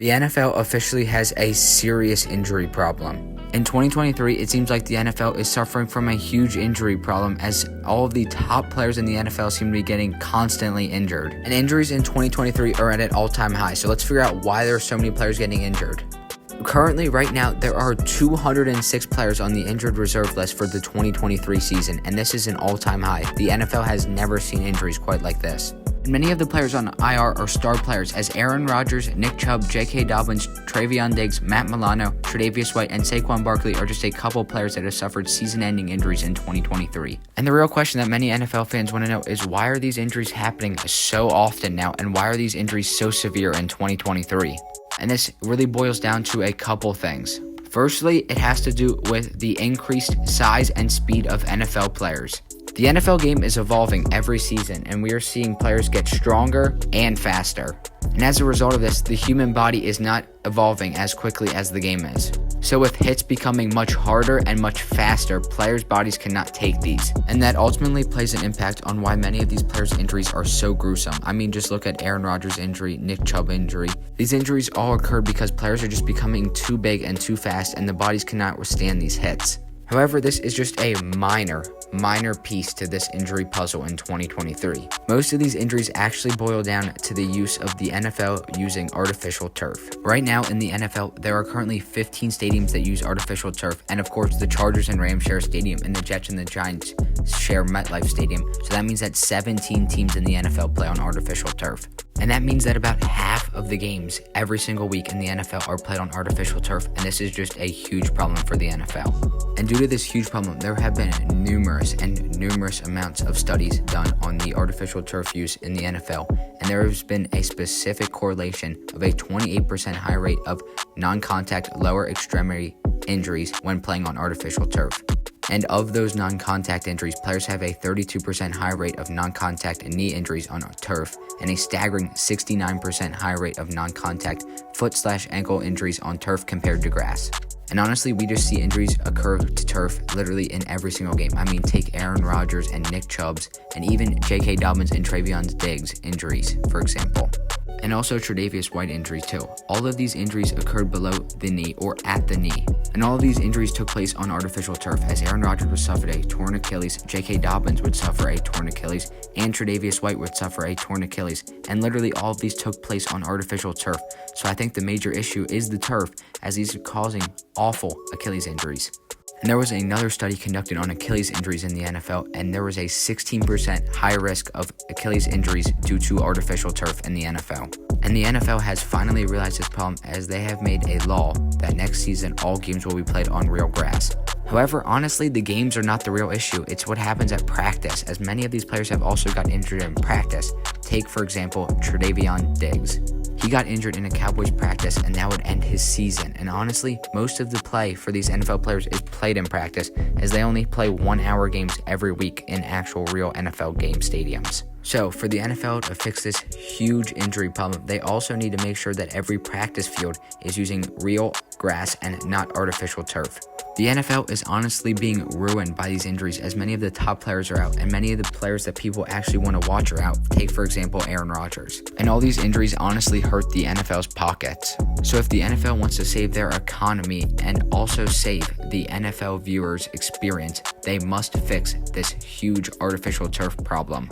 The NFL officially has a serious injury problem. In 2023, it seems like the NFL is suffering from a huge injury problem as all of the top players in the NFL seem to be getting constantly injured. And injuries in 2023 are at an all-time high, so let's figure out why there are so many players getting injured. Currently, right now, there are 206 players on the injured reserve list for the 2023 season, and this is an all-time high. The NFL has never seen injuries quite like this. Many of the players on IR are star players as Aaron Rodgers, Nick Chubb, J.K. Dobbins, Travion Diggs, Matt Milano, Tre'Davious White, and Saquon Barkley are just a couple players that have suffered season-ending injuries in 2023. And the real question that many NFL fans want to know is why are these injuries happening so often now, and why are these injuries so severe in 2023? And this really boils down to a couple things. Firstly, it has to do with the increased size and speed of NFL players. The NFL game is evolving every season, and we are seeing players get stronger and faster. And as a result of this, the human body is not evolving as quickly as the game is. So with hits becoming much harder and much faster, players' bodies cannot take these. And that ultimately plays an impact on why many of these players' injuries are so gruesome. I mean, just look at Aaron Rodgers' injury, Nick Chubb injury. These injuries all occurred because players are just becoming too big and too fast, and the bodies cannot withstand these hits. However, this is just a minor piece to this injury puzzle in 2023. Most of these injuries actually boil down to the use of the NFL using artificial turf. Right now in the NFL, there are currently 15 stadiums that use artificial turf, and of course the Chargers and Rams share stadium, and the Jets and the Giants share MetLife Stadium. So that means that 17 teams in the NFL play on artificial turf. And that means that about half of the games every single week in the NFL are played on artificial turf, and this is just a huge problem for the NFL. And due to this huge problem, there have been numerous amounts of studies done on the artificial turf use in the NFL, and there has been a specific correlation of a 28% high rate of non-contact lower extremity injuries when playing on artificial turf. And of those non-contact injuries, players have a 32% high rate of non-contact knee injuries on turf and a staggering 69% high rate of non-contact foot/ankle injuries on turf compared to grass. And honestly, we just see injuries occur to turf literally in every single game. I mean, take Aaron Rodgers and Nick Chubb's and even J.K. Dobbins and Travion Diggs injuries, for example. And also Tre'Davious White injuries too. All of these injuries occurred below the knee or at the knee. And all of these injuries took place on artificial turf, as Aaron Rodgers would suffer a torn Achilles, J.K. Dobbins would suffer a torn Achilles, and Tre'Davious White would suffer a torn Achilles. And literally all of these took place on artificial turf. So I think the major issue is the turf, as these are causing awful Achilles injuries. And there was another study conducted on Achilles injuries in the NFL, and there was a 16% higher risk of Achilles injuries due to artificial turf in the NFL. And the NFL has finally realized this problem, as they have made a law that next season all games will be played on real grass. However, honestly, the games are not the real issue. It's what happens at practice, as many of these players have also got injured in practice. Take, for example, Travion Diggs. He got injured in a Cowboys practice, and that would end his season. And honestly, most of the play for these NFL players is played in practice, as they only play 1-hour games every week in actual real NFL game stadiums. So for the NFL to fix this huge injury problem, they also need to make sure that every practice field is using real grass and not artificial turf. The NFL is honestly being ruined by these injuries, as many of the top players are out, and many of the players that people actually want to watch are out. Take, for example, Aaron Rodgers. And all these injuries honestly hurt the NFL's pockets. So if the NFL wants to save their economy and also save the NFL viewers' experience, they must fix this huge artificial turf problem.